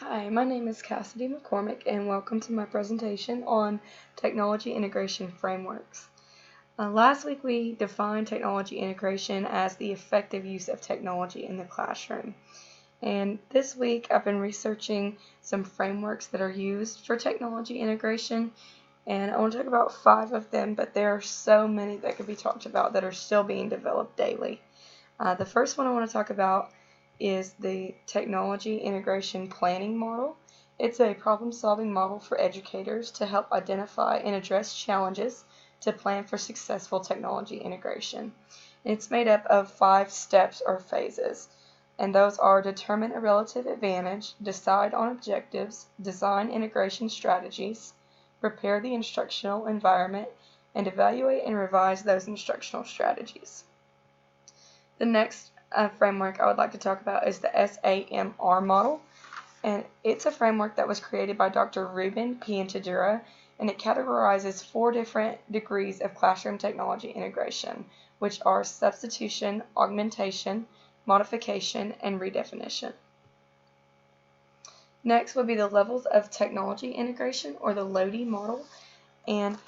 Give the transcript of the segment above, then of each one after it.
Hi, my name is Cassidy McCormick, and welcome to my presentation on technology integration frameworks. Last week we defined technology integration as the effective use of technology in the classroom. And this week I've been researching some frameworks that are used for technology integration, and I want to talk about 5 of them, but there are so many that could be talked about that are still being developed daily. The first one I want to talk about is the technology integration planning model. It's a problem-solving model for educators to help identify and address challenges to plan for successful technology integration. It's made up of 5 steps or phases, and those are determine a relative advantage, decide on objectives, design integration strategies, prepare the instructional environment, and evaluate and revise those instructional strategies. The next framework I would like to talk about is the SAMR model, and it's a framework that was created by Dr. Ruben Piantadura, and it categorizes 4 different degrees of classroom technology integration, which are substitution, augmentation, modification, and redefinition. Next would be the levels of technology integration, or the LOTI model, and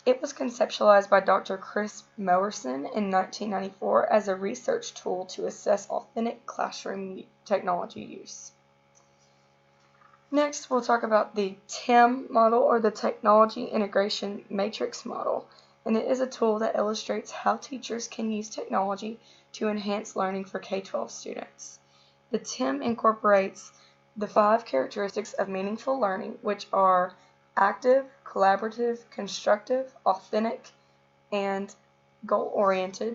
it was conceptualized by Dr. Chris Mowerson in 1994 as a research tool to assess authentic classroom technology use. Next, we'll talk about the TIM model, or the Technology Integration Matrix model, and it is a tool that illustrates how teachers can use technology to enhance learning for K-12 students. The TIM incorporates the 5 characteristics of meaningful learning, which are active, collaborative, constructive, authentic, and goal-oriented,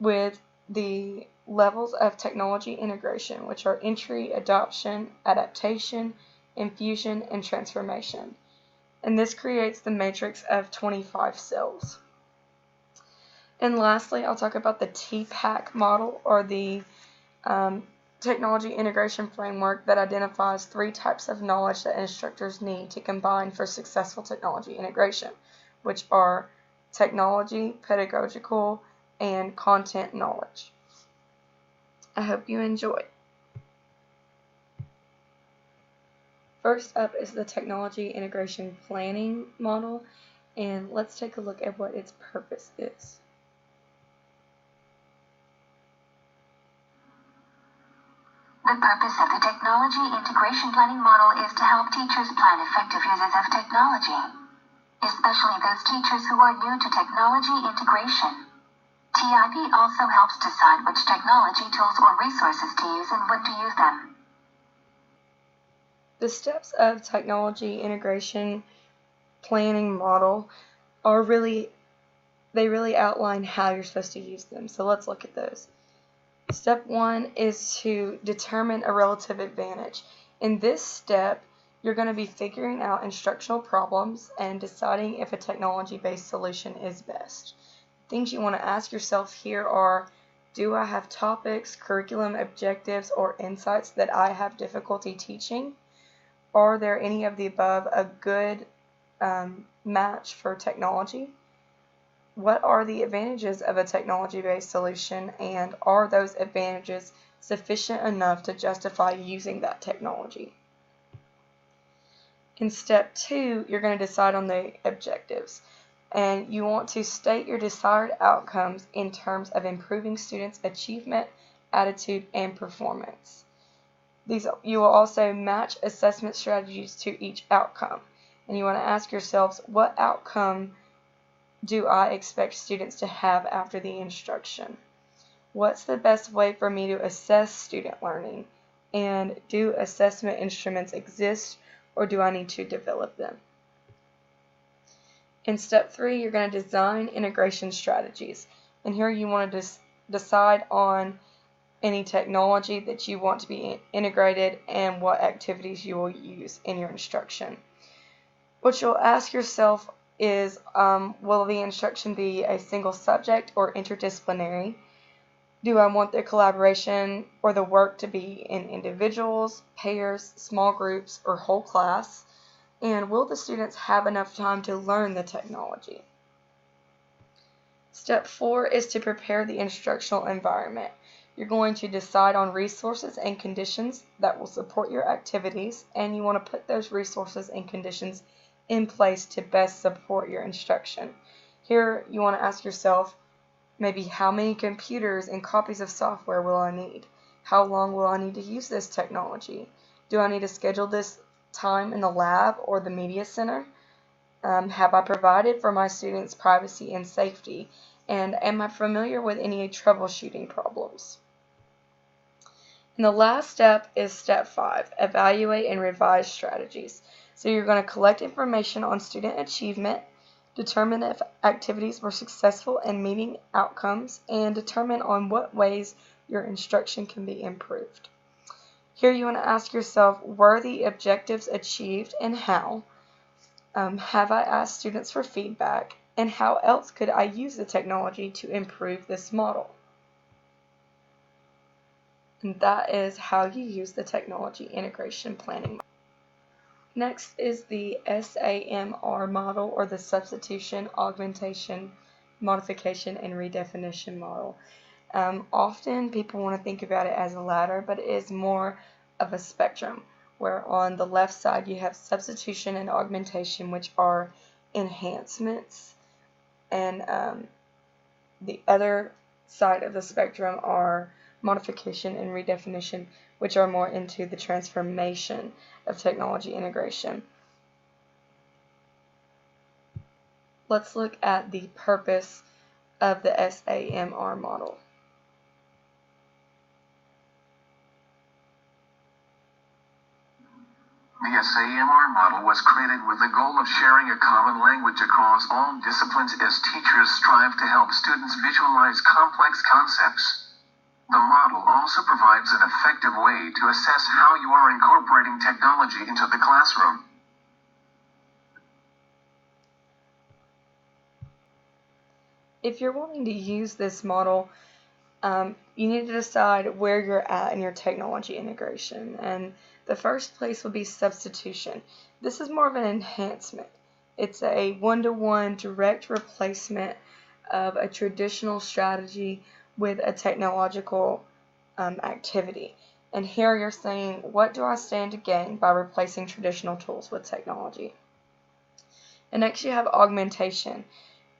with the levels of technology integration, which are entry, adoption, adaptation, infusion, and transformation. And this creates the matrix of 25 cells. And lastly, I'll talk about the TPACK model, or the technology integration framework that identifies 3 types of knowledge that instructors need to combine for successful technology integration, which are technology, pedagogical, and content knowledge. I hope you enjoy. First up is the technology integration planning model, and let's take a look at what its purpose is. The purpose of the technology integration planning model is to help teachers plan effective uses of technology, especially those teachers who are new to technology integration. TIP also helps decide which technology tools or resources to use and when to use them. The steps of technology integration planning model are really outline how you're supposed to use them. So let's look at those. Step 1 is to determine a relative advantage. In this step, you're going to be figuring out instructional problems and deciding if a technology-based solution is best. Things you want to ask yourself here are, do I have topics, curriculum objectives, or insights that I have difficulty teaching? Are there any of the above a good match for technology? What are the advantages of a technology-based solution, and are those advantages sufficient enough to justify using that technology? In step 2, you're going to decide on the objectives, and you want to state your desired outcomes in terms of improving students' achievement, attitude, and performance. You will also match assessment strategies to each outcome, and you want to ask yourselves, what outcome do I expect students to have after the instruction? What's the best way for me to assess student learning? And do assessment instruments exist, or do I need to develop them? In step 3, you're going to design integration strategies. And here you want to decide on any technology that you want to be integrated and what activities you will use in your instruction. What you'll ask yourself is, will the instruction be a single subject or interdisciplinary? Do I want the collaboration or the work to be in individuals, pairs, small groups, or whole class? And will the students have enough time to learn the technology? Step 4 is to prepare the instructional environment. You're going to decide on resources and conditions that will support your activities, and you want to put those resources and conditions in place to best support your instruction. Here you want to ask yourself, maybe how many computers and copies of software will I need? How long will I need to use this technology? Do I need to schedule this time in the lab or the media center? Have I provided for my students' privacy and safety? And am I familiar with any troubleshooting problems? And the last step is step 5, evaluate and revise strategies. So you're going to collect information on student achievement, determine if activities were successful in meeting outcomes, and determine on what ways your instruction can be improved. Here you want to ask yourself, were the objectives achieved and how? Have I asked students for feedback? And how else could I use the technology to improve this model? And that is how you use the technology integration planning. Next is the SAMR model, or the substitution, augmentation, modification, and redefinition model. Often people want to think about it as a ladder, but it is more of a spectrum, where on the left side you have substitution and augmentation, which are enhancements, and the other side of the spectrum are modification and redefinition, which are more into the transformation of technology integration. Let's look at the purpose of the SAMR model. The SAMR model was created with the goal of sharing a common language across all disciplines as teachers strive to help students visualize complex concepts. The model also provides an effective way to assess how you are incorporating technology into the classroom. If you're wanting to use this model, you need to decide where you're at in your technology integration. And the first place would be substitution. This is more of an enhancement. It's a one-to-one direct replacement of a traditional strategy with a technological activity. And here you're saying, what do I stand to gain by replacing traditional tools with technology? And next you have augmentation.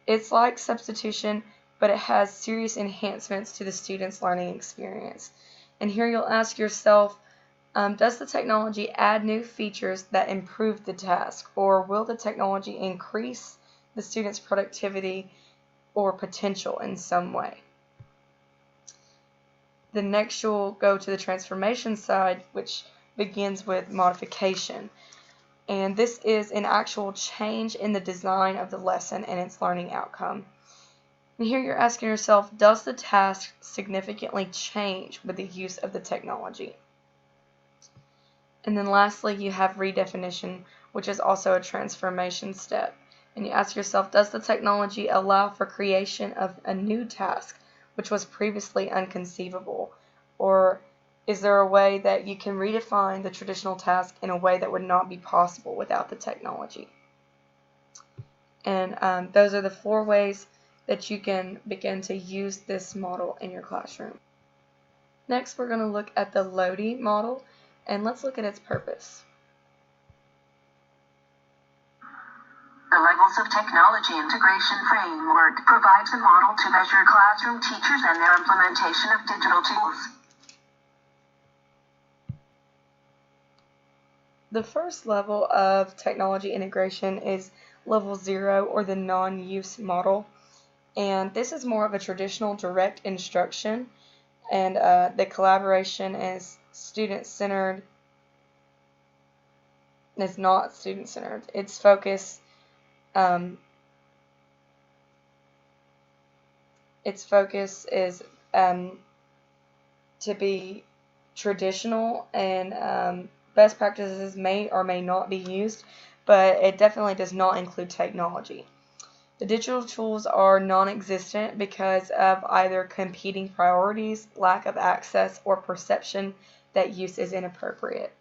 It's like substitution, but it has serious enhancements to the student's learning experience. And here you'll ask yourself, does the technology add new features that improve the task, or will the technology increase the student's productivity or potential in some way? The next you'll go to the transformation side, which begins with modification. And this is an actual change in the design of the lesson and its learning outcome. And here you're asking yourself, does the task significantly change with the use of the technology? And then lastly, you have redefinition, which is also a transformation step. And you ask yourself, does the technology allow for creation of a new task, which was previously unconceivable? Or is there a way that you can redefine the traditional task in a way that would not be possible without the technology? And those are the 4 ways that you can begin to use this model in your classroom. Next, we're going to look at the LODI model, and let's look at its purpose. The Levels of Technology Integration Framework provides a model to measure classroom teachers and their implementation of digital tools. The first level of technology integration is level 0, or the non-use model. And this is more of a traditional direct instruction, and the collaboration is student-centered. It's not student-centered. Its focus is to be traditional, and best practices may or may not be used, but it definitely does not include technology. The digital tools are non-existent because of either competing priorities, lack of access, or perception that use is inappropriate.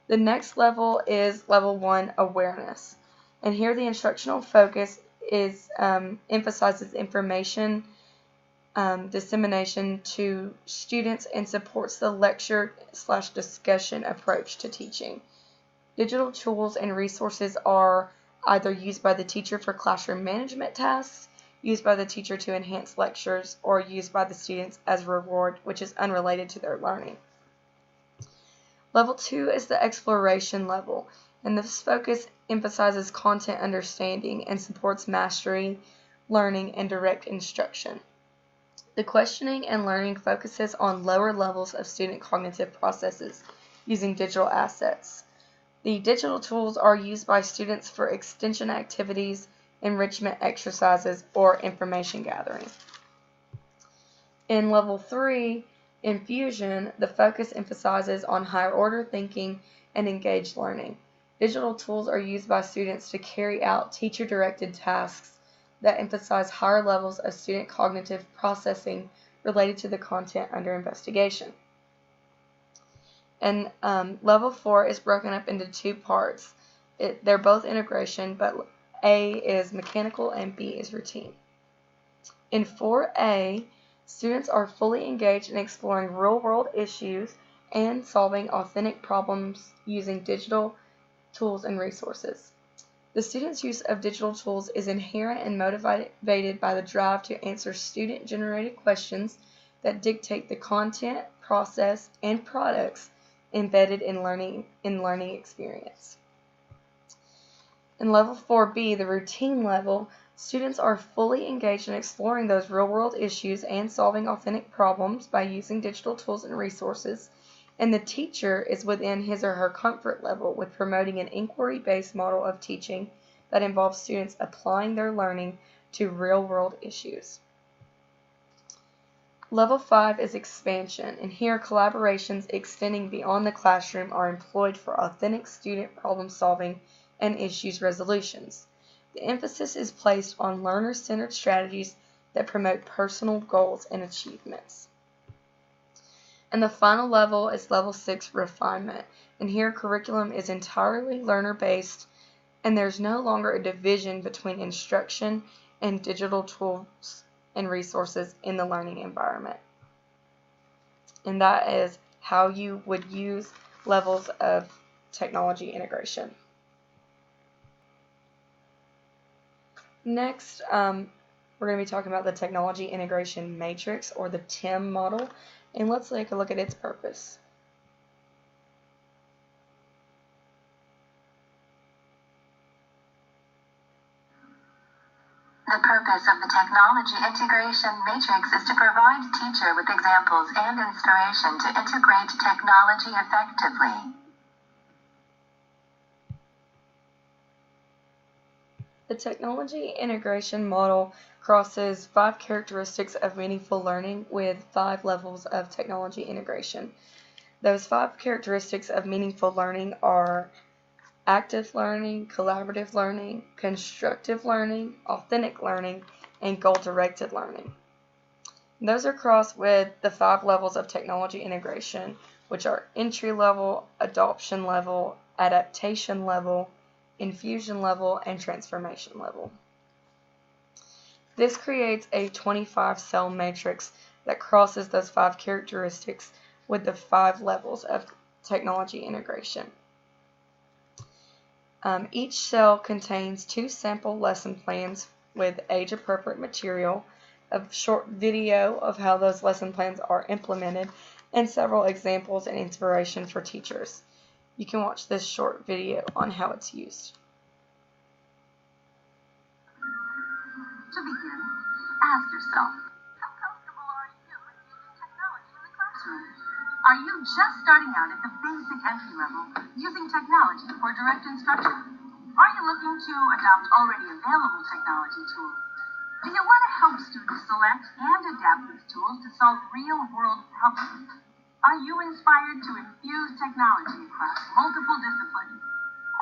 The next level is level 1, awareness. And here the instructional focus is emphasizes information dissemination to students and supports the lecture/discussion approach to teaching. Digital tools and resources are either used by the teacher for classroom management tasks, used by the teacher to enhance lectures, or used by the students as a reward, which is unrelated to their learning. Level 2 is the exploration level, and this focus emphasizes content understanding and supports mastery, learning, and direct instruction. The questioning and learning focuses on lower levels of student cognitive processes using digital assets. The digital tools are used by students for extension activities, enrichment exercises, or information gathering. In Level 3, Infusion, the focus emphasizes on higher order thinking and engaged learning. Digital tools are used by students to carry out teacher-directed tasks that emphasize higher levels of student cognitive processing related to the content under investigation. And Level 4 is broken up into two parts. They're both integration, but A is mechanical and B is routine. In 4A, students are fully engaged in exploring real-world issues and solving authentic problems using digital tools and resources. The students' use of digital tools is inherent and motivated by the drive to answer student-generated questions that dictate the content, process, and products embedded in learning experience. In Level 4B, the routine level, students are fully engaged in exploring those real-world issues and solving authentic problems by using digital tools and resources, and the teacher is within his or her comfort level with promoting an inquiry-based model of teaching that involves students applying their learning to real-world issues. Level 5 is expansion, and here collaborations extending beyond the classroom are employed for authentic student problem solving and issues resolutions. The emphasis is placed on learner-centered strategies that promote personal goals and achievements. And the final level is Level 6, refinement, and here curriculum is entirely learner-based, and there's no longer a division between instruction and digital tools and resources in the learning environment. And that is how you would use levels of technology integration. Next, we're going to be talking about the technology integration matrix, or the TIM model, and let's take a look at its purpose. The purpose of the technology integration matrix is to provide teacher with examples and inspiration to integrate technology effectively. The technology integration model crosses 5 characteristics of meaningful learning with 5 levels of technology integration. Those 5 characteristics of meaningful learning are active learning, collaborative learning, constructive learning, authentic learning, and goal-directed learning. Those are crossed with the 5 levels of technology integration, which are entry level, adoption level, adaptation level, infusion level, and transformation level. This creates a 25-cell matrix that crosses those 5 characteristics with the 5 levels of technology integration. Each cell contains 2 sample lesson plans with age-appropriate material, a short video of how those lesson plans are implemented, and several examples and inspiration for teachers. You can watch this short video on how it's used. To begin, ask yourself, how comfortable are you with using technology in the classroom? Are you just starting out at the basic entry level, using technology for direct instruction? Are you looking to adopt already available technology tools? Do you want to help students select and adapt these tools to solve real-world problems? Are you inspired to infuse technology across multiple disciplines?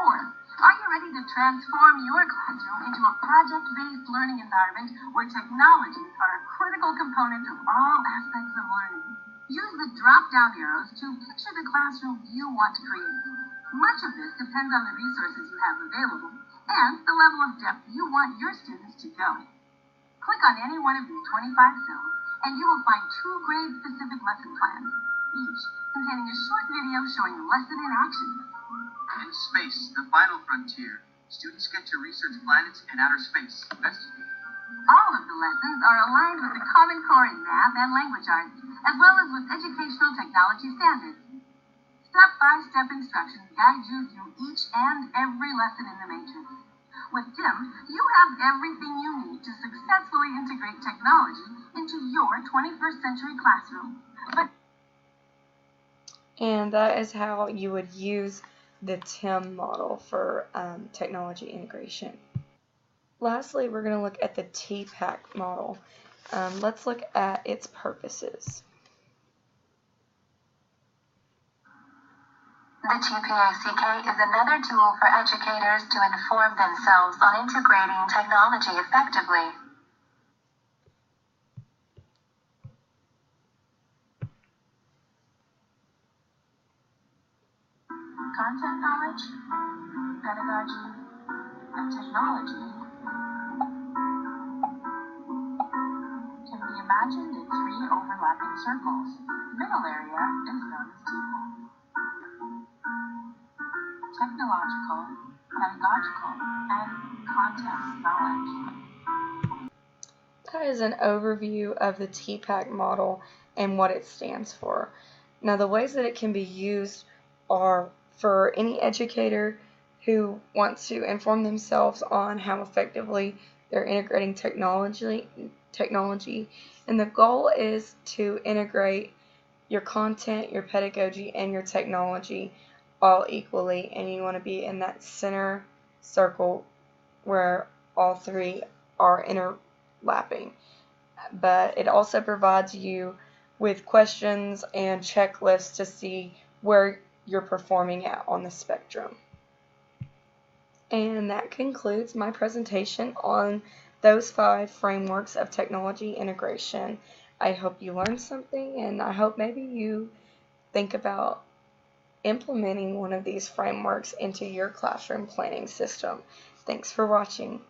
Or are you ready to transform your classroom into a project-based learning environment where technologies are a critical component of all aspects of learning? Use the drop-down arrows to picture the classroom you want to create. Much of this depends on the resources you have available and the level of depth you want your students to go. Click on any one of these 25 cells and you will find 2 grade-specific lesson plans, each containing a short video showing the lesson in action. In space, the final frontier, students get to research planets and outer space. Investigate. All of the lessons are aligned with the Common Core in math and language arts, as well as with educational technology standards. Step-by-step instructions guide you through each and every lesson in the Matrix. With DIM, you have everything you need to successfully integrate technology into your 21st century classroom. And that is how you would use the TIM model for technology integration. Lastly, we're going to look at the TPACK model. Let's look at its purposes. The TPACK is another tool for educators to inform themselves on integrating technology effectively. Content knowledge, pedagogy, and technology can be imagined in 3 overlapping circles. The middle area is known as TPACK. Technological, pedagogical, and content knowledge. That is an overview of the TPACK model and what it stands for. Now, the ways that it can be used are for any educator who wants to inform themselves on how effectively they're integrating technology, and the goal is to integrate your content, your pedagogy, and your technology all equally, and you want to be in that center circle where all 3 are interlapping. But it also provides you with questions and checklists to see where you're performing at on the spectrum. And that concludes my presentation on those 5 frameworks of technology integration. I hope you learned something, and I hope maybe you think about implementing one of these frameworks into your classroom planning system. Thanks for watching.